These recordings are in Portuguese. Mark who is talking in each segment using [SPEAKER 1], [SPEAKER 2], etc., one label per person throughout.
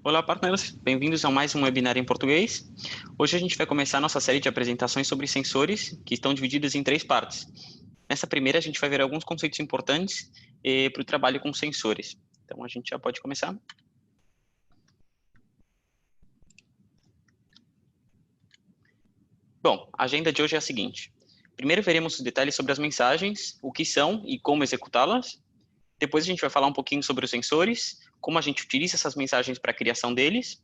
[SPEAKER 1] Olá, partners! Bem-vindos a mais um webinar em português. Hoje a gente vai começar a nossa série de apresentações sobre sensores, que estão divididas em 3 partes. Nessa primeira, a gente vai ver alguns conceitos importantes para o trabalho com sensores. Então, a gente já pode começar. Bom, a agenda de hoje é a seguinte. Primeiro, veremos os detalhes sobre as mensagens, o que são e como executá-las. Depois, a gente vai falar um pouquinho sobre os sensores, como a gente utiliza essas mensagens para a criação deles.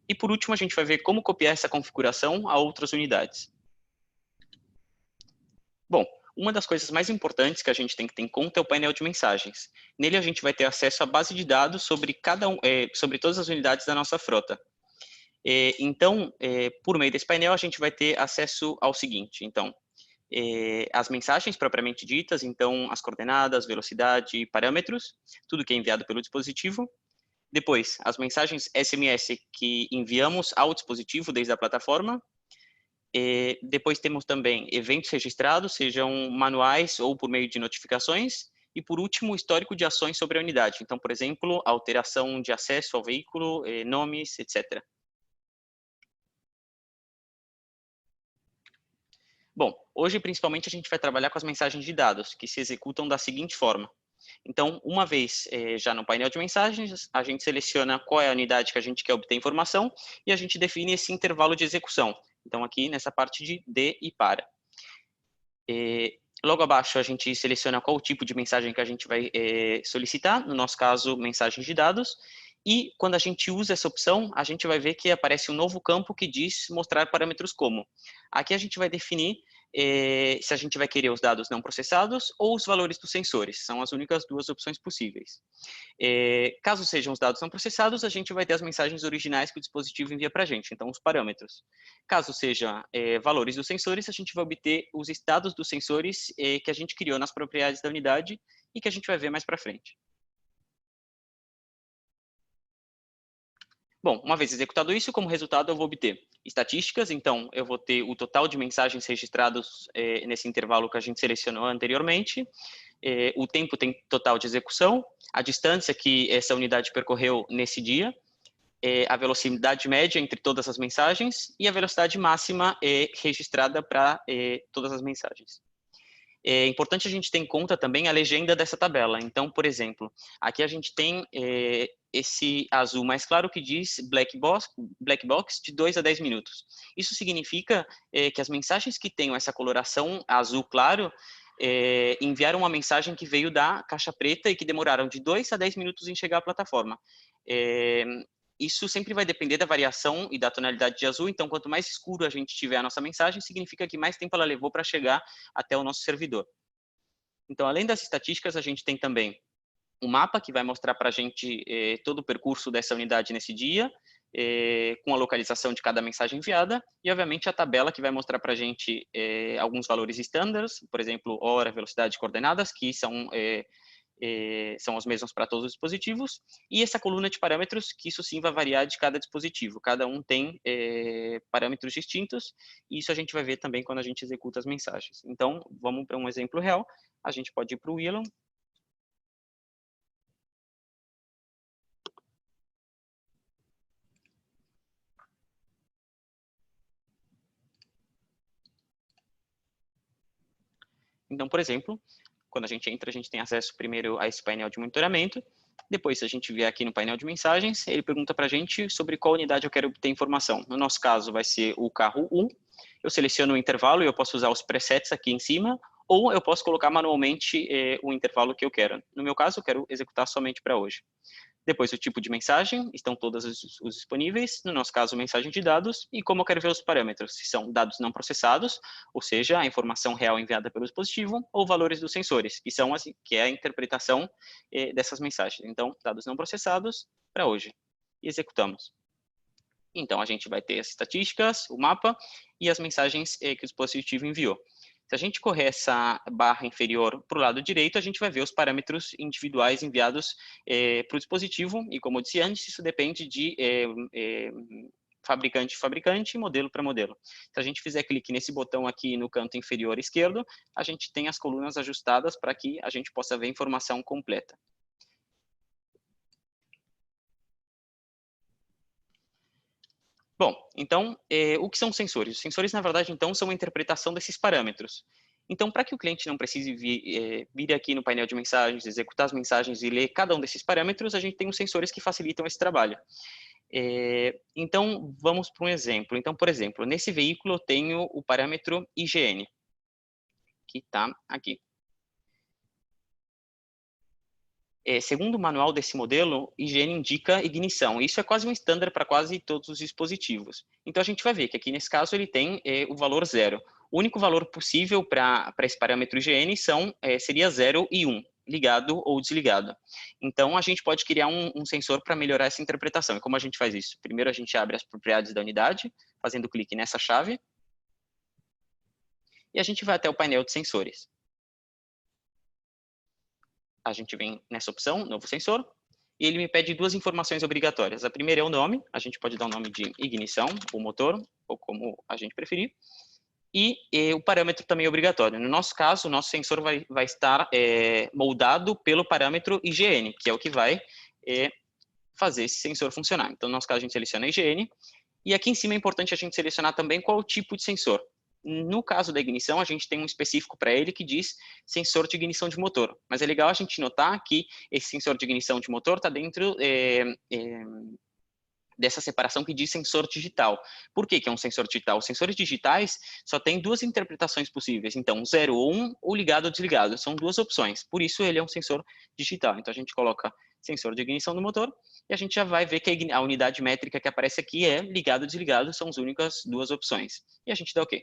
[SPEAKER 1] E, por último, a gente vai ver como copiar essa configuração a outras unidades. Bom, uma das coisas mais importantes que a gente tem que ter em conta é o painel de mensagens. Nele, a gente vai ter acesso à base de dados sobre, sobre todas as unidades da nossa frota. Então, por meio desse painel, a gente vai ter acesso ao seguinte. Então, as mensagens propriamente ditas, então as coordenadas, velocidade, parâmetros, tudo que é enviado pelo dispositivo. Depois, as mensagens SMS que enviamos ao dispositivo desde a plataforma. Depois temos também eventos registrados, sejam manuais ou por meio de notificações. E, por último, o histórico de ações sobre a unidade. Então, por exemplo, alteração de acesso ao veículo, nomes, etc. Bom, hoje, principalmente, a gente vai trabalhar com as mensagens de dados, que se executam da seguinte forma. Então, uma vez já no painel de mensagens, a gente seleciona qual é a unidade que a gente quer obter informação e a gente define esse intervalo de execução. Então, aqui nessa parte de de e para. Logo abaixo, a gente seleciona qual o tipo de mensagem que a gente vai solicitar, no nosso caso, mensagens de dados, e quando a gente usa essa opção, a gente vai ver que aparece um novo campo que diz mostrar parâmetros como. Aqui a gente vai definir se a gente vai querer os dados não processados ou os valores dos sensores, são as únicas duas opções possíveis. Caso sejam os dados não processados, a gente vai ter as mensagens originais que o dispositivo envia para a gente, então os parâmetros. Caso seja valores dos sensores, a gente vai obter os estados dos sensores que a gente criou nas propriedades da unidade e que a gente vai ver mais para frente. Bom, uma vez executado isso, como resultado eu vou obter estatísticas, então eu vou ter o total de mensagens registrados nesse intervalo que a gente selecionou anteriormente, o tempo total de execução, a distância que essa unidade percorreu nesse dia, a velocidade média entre todas as mensagens e a velocidade máxima registrada para todas as mensagens. É importante a gente ter em conta também a legenda dessa tabela. Então, por exemplo, aqui a gente tem esse azul mais claro que diz black box de 2 a 10 minutos. Isso significa que as mensagens que tenham essa coloração azul claro enviaram uma mensagem que veio da caixa preta e que demoraram de 2 a 10 minutos em chegar à plataforma. Isso sempre vai depender da variação e da tonalidade de azul, então quanto mais escuro a gente tiver a nossa mensagem, significa que mais tempo ela levou para chegar até o nosso servidor. Então, além das estatísticas, a gente tem também um mapa que vai mostrar para a gente todo o percurso dessa unidade nesse dia, com a localização de cada mensagem enviada, e, obviamente, a tabela que vai mostrar para a gente alguns valores standards, por exemplo, hora, velocidade e coordenadas, que são os mesmos para todos os dispositivos, e essa coluna de parâmetros, que isso sim vai variar de cada dispositivo. Cada um tem parâmetros distintos, e isso a gente vai ver também quando a gente executa as mensagens. Então, vamos para um exemplo real. A gente pode ir para o Willow. Então, por exemplo, quando a gente entra, a gente tem acesso primeiro a esse painel de monitoramento. Depois, se a gente vier aqui no painel de mensagens, ele pergunta para a gente sobre qual unidade eu quero obter informação. No nosso caso, vai ser o carro 1. Eu seleciono o intervalo e eu posso usar os presets aqui em cima, ou eu posso colocar manualmente o intervalo que eu quero. No meu caso, eu quero executar somente para hoje. Depois, o tipo de mensagem, estão todos os disponíveis, no nosso caso, mensagem de dados, e como eu quero ver os parâmetros, se são dados não processados, ou seja, a informação real enviada pelo dispositivo, ou valores dos sensores, que é a interpretação dessas mensagens. Então, dados não processados para hoje. E executamos. Então, a gente vai ter as estatísticas, o mapa e as mensagens que o dispositivo enviou. Se a gente correr essa barra inferior para o lado direito, a gente vai ver os parâmetros individuais enviados para o dispositivo, e como eu disse antes, isso depende de fabricante a fabricante, modelo para modelo. Se a gente fizer clique nesse botão aqui no canto inferior esquerdo, a gente tem as colunas ajustadas para que a gente possa ver a informação completa. Bom, então, o que são sensores? Os sensores, na verdade, então, são a interpretação desses parâmetros. Então, para que o cliente não precise vir aqui no painel de mensagens, executar as mensagens e ler cada um desses parâmetros, a gente tem os sensores que facilitam esse trabalho. Então, vamos para um exemplo. Então, por exemplo, nesse veículo eu tenho o parâmetro IGN, que está aqui. Segundo o manual desse modelo, IGN indica ignição. Isso é quase um standard para quase todos os dispositivos. Então, a gente vai ver que aqui, nesse caso, ele tem o valor 0. O único valor possível para esse parâmetro IGN seria 0 e 1, ligado ou desligado. Então, a gente pode criar um sensor para melhorar essa interpretação. E como a gente faz isso? Primeiro, a gente abre as propriedades da unidade, fazendo clique nessa chave, e a gente vai até o painel de sensores. A gente vem nessa opção, novo sensor, e ele me pede duas informações obrigatórias. A primeira é o nome, a gente pode dar o nome de ignição, ou motor, ou como a gente preferir, e o parâmetro também é obrigatório. No nosso caso, o nosso sensor vai estar moldado pelo parâmetro IGN, que é o que vai fazer esse sensor funcionar. Então, no nosso caso, a gente seleciona IGN, e aqui em cima é importante a gente selecionar também qual o tipo de sensor. No caso da ignição, a gente tem um específico para ele que diz sensor de ignição de motor. Mas é legal a gente notar que esse sensor de ignição de motor está dentro dessa separação que diz sensor digital. Por que é um sensor digital? Os sensores digitais só têm duas interpretações possíveis. Então, 0 ou 1 ou ligado ou desligado. São duas opções. Por isso, ele é um sensor digital. Então, a gente coloca sensor de ignição do motor e a gente já vai ver que a unidade métrica que aparece aqui é ligado ou desligado. São as únicas duas opções. E a gente dá OK.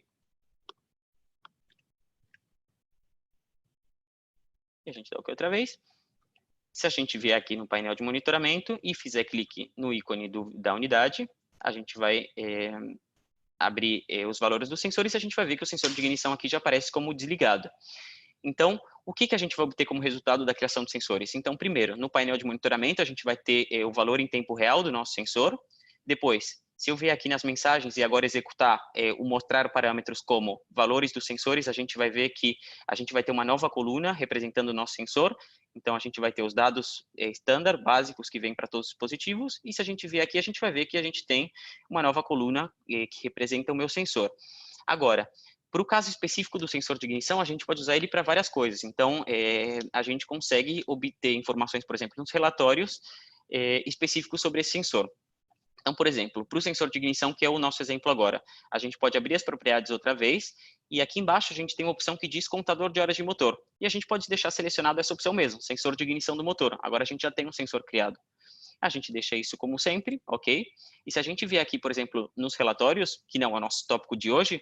[SPEAKER 1] E a gente dá OK outra vez. Se a gente vier aqui no painel de monitoramento e fizer clique no ícone da unidade, a gente vai abrir os valores dos sensores e a gente vai ver que o sensor de ignição aqui já aparece como desligado. Então, o que a gente vai obter como resultado da criação de sensores? Então, primeiro, no painel de monitoramento, a gente vai ter o valor em tempo real do nosso sensor. Depois, se eu vier aqui nas mensagens e agora executar o mostrar parâmetros como valores dos sensores, a gente vai ver que a gente vai ter uma nova coluna representando o nosso sensor. Então, a gente vai ter os dados standard, básicos, que vêm para todos os dispositivos. E se a gente vier aqui, a gente vai ver que a gente tem uma nova coluna que representa o meu sensor. Agora, para o caso específico do sensor de ignição, a gente pode usar ele para várias coisas. Então, a gente consegue obter informações, por exemplo, nos relatórios específicos sobre esse sensor. Então, por exemplo, para o sensor de ignição, que é o nosso exemplo agora, a gente pode abrir as propriedades outra vez, e aqui embaixo a gente tem uma opção que diz contador de horas de motor. E a gente pode deixar selecionado essa opção mesmo, sensor de ignição do motor. Agora a gente já tem um sensor criado. A gente deixa isso como sempre, ok? E se a gente vier aqui, por exemplo, nos relatórios, que não é o nosso tópico de hoje,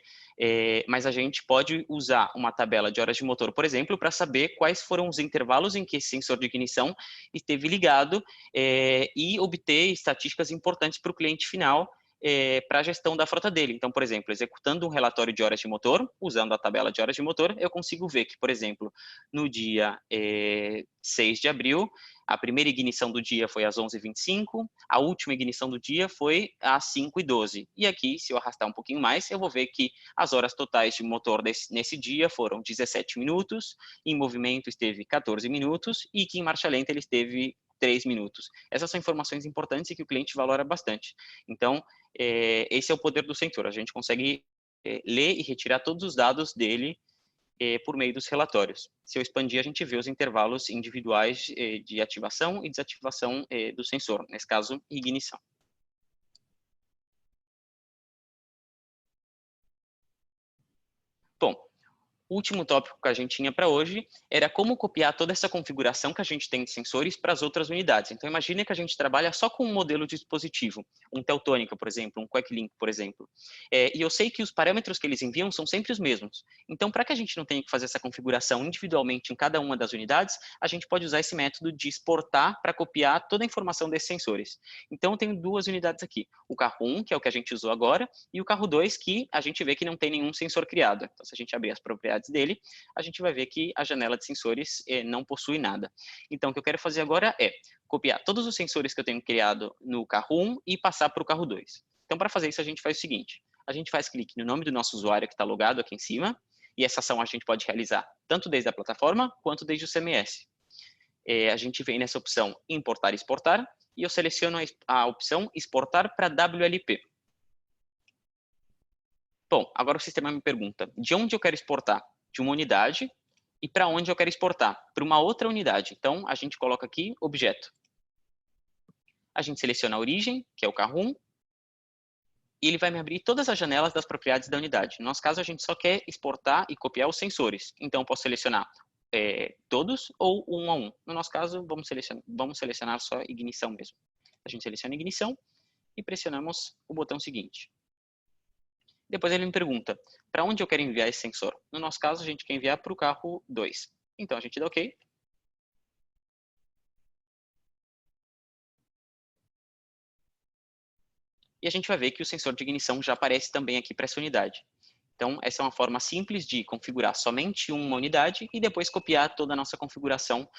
[SPEAKER 1] mas a gente pode usar uma tabela de horas de motor, por exemplo, para saber quais foram os intervalos em que esse sensor de ignição esteve ligado e obter estatísticas importantes para o cliente final, para a gestão da frota dele. Então, por exemplo, executando um relatório de horas de motor, usando a tabela de horas de motor, eu consigo ver que, por exemplo, no dia 6 de abril, a primeira ignição do dia foi às 11h25, a última ignição do dia foi às 5h12. E aqui, se eu arrastar um pouquinho mais, eu vou ver que as horas totais de motor nesse dia foram 17 minutos, em movimento esteve 14 minutos e que em marcha lenta ele esteve 3 minutos. Essas são informações importantes e que o cliente valora bastante. Então, esse é o poder do sensor. A gente consegue ler e retirar todos os dados dele por meio dos relatórios. Se eu expandir, a gente vê os intervalos individuais de ativação e desativação do sensor, nesse caso, ignição. Bom, o último tópico que a gente tinha para hoje era como copiar toda essa configuração que a gente tem de sensores para as outras unidades. Então, imagine que a gente trabalha só com um modelo de dispositivo, um Teltônica, por exemplo, um QuickLink, por exemplo. E eu sei que os parâmetros que eles enviam são sempre os mesmos. Então, para que a gente não tenha que fazer essa configuração individualmente em cada uma das unidades, a gente pode usar esse método de exportar para copiar toda a informação desses sensores. Então, eu tenho duas unidades aqui. O carro 1, que é o que a gente usou agora, e o carro 2, que a gente vê que não tem nenhum sensor criado. Então, se a gente abrir as propriedades dele, a gente vai ver que a janela de sensores não possui nada. Então, o que eu quero fazer agora é copiar todos os sensores que eu tenho criado no carro 1 e passar para o carro 2. Então, para fazer isso, a gente faz o seguinte, a gente faz clique no nome do nosso usuário que está logado aqui em cima, e essa ação a gente pode realizar tanto desde a plataforma, quanto desde o CMS. A gente vem nessa opção importar e exportar, e eu seleciono a opção exportar para WLP. Bom, agora o sistema me pergunta de onde eu quero exportar? De uma unidade e para onde eu quero exportar? Para uma outra unidade. Então, a gente coloca aqui objeto. A gente seleciona a origem, que é o carro 1, e ele vai me abrir todas as janelas das propriedades da unidade. No nosso caso, a gente só quer exportar e copiar os sensores. Então, eu posso selecionar todos ou um a um. No nosso caso, vamos selecionar só ignição mesmo. A gente seleciona ignição e pressionamos o botão seguinte. Depois ele me pergunta, para onde eu quero enviar esse sensor? No nosso caso, a gente quer enviar para o carro 2. Então, a gente dá OK. E a gente vai ver que o sensor de ignição já aparece também aqui para essa unidade. Então, essa é uma forma simples de configurar somente uma unidade e depois copiar toda a nossa configuração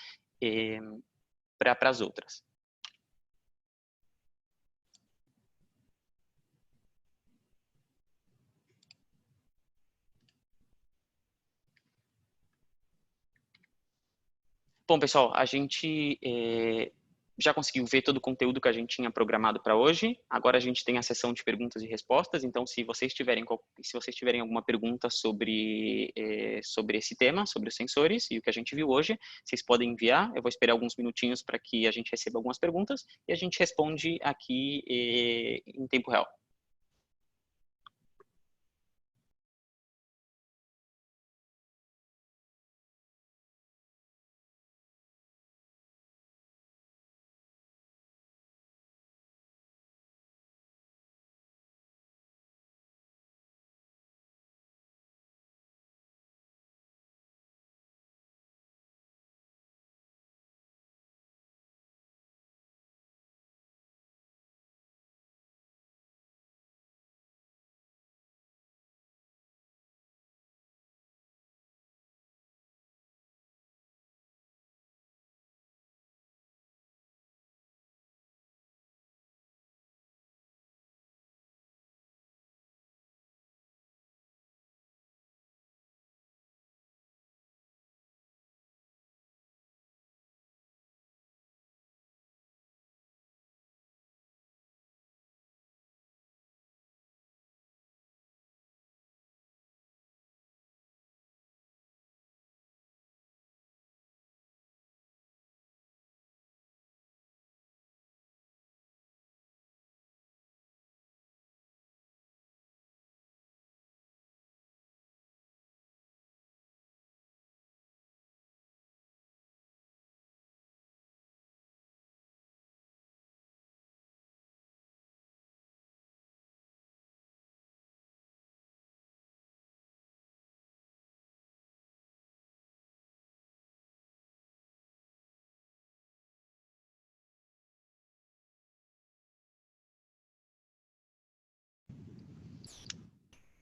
[SPEAKER 1] para as outras. Bom, pessoal, a gente já conseguiu ver todo o conteúdo que a gente tinha programado para hoje. Agora a gente tem a sessão de perguntas e respostas. Então, se vocês tiverem alguma pergunta sobre esse tema, sobre os sensores e o que a gente viu hoje, vocês podem enviar. Eu vou esperar alguns minutinhos para que a gente receba algumas perguntas e a gente responde aqui em tempo real.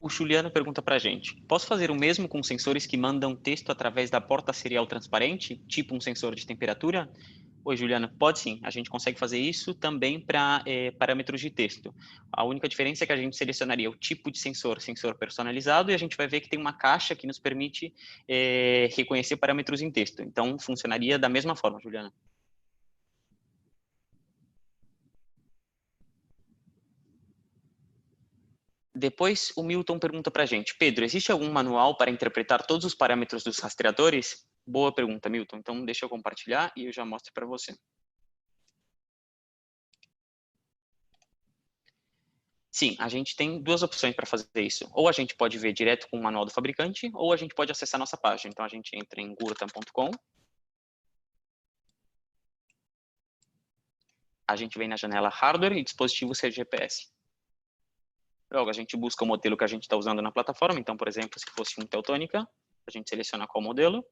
[SPEAKER 1] O Juliano pergunta para a gente, posso fazer o mesmo com sensores que mandam texto através da porta serial transparente, tipo um sensor de temperatura? Oi, Juliano, pode sim. A gente consegue fazer isso também para parâmetros de texto. A única diferença é que a gente selecionaria o tipo de sensor, sensor personalizado, e a gente vai ver que tem uma caixa que nos permite reconhecer parâmetros em texto. Então, funcionaria da mesma forma, Juliano. Depois, o Milton pergunta para a gente, Pedro, existe algum manual para interpretar todos os parâmetros dos rastreadores? Boa pergunta, Milton. Então, deixa eu compartilhar e eu já mostro para você. Sim, a gente tem duas opções para fazer isso. Ou a gente pode ver direto com o manual do fabricante, ou a gente pode acessar nossa página. Então, a gente entra em gurtam.com, a gente vem na janela Hardware e dispositivos GPS. Logo, a gente busca o modelo que a gente está usando na plataforma. Então, por exemplo, se fosse um Teutônica, a gente seleciona qual modelo.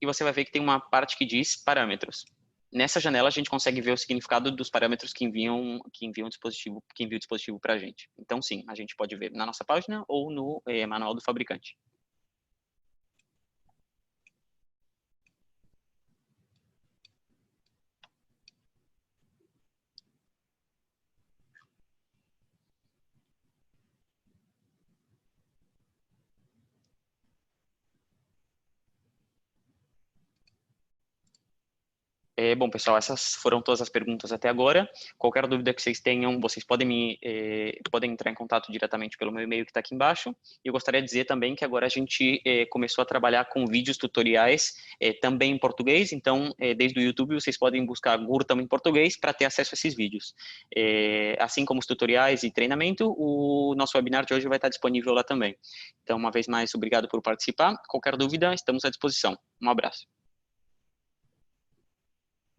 [SPEAKER 1] E você vai ver que tem uma parte que diz parâmetros. Nessa janela, a gente consegue ver o significado dos parâmetros que enviam o dispositivo para a gente. Então, sim, a gente pode ver na nossa página ou no manual do fabricante. Bom, pessoal, essas foram todas as perguntas até agora. Qualquer dúvida que vocês tenham, vocês podem podem entrar em contato diretamente pelo meu e-mail que está aqui embaixo. E eu gostaria de dizer também que agora a gente começou a trabalhar com vídeos tutoriais também em português. Então, desde o YouTube, vocês podem buscar Gurtam em português para ter acesso a esses vídeos. Assim como os tutoriais e treinamento, o nosso webinar de hoje vai estar disponível lá também. Então, uma vez mais, obrigado por participar. Qualquer dúvida, estamos à disposição. Um abraço.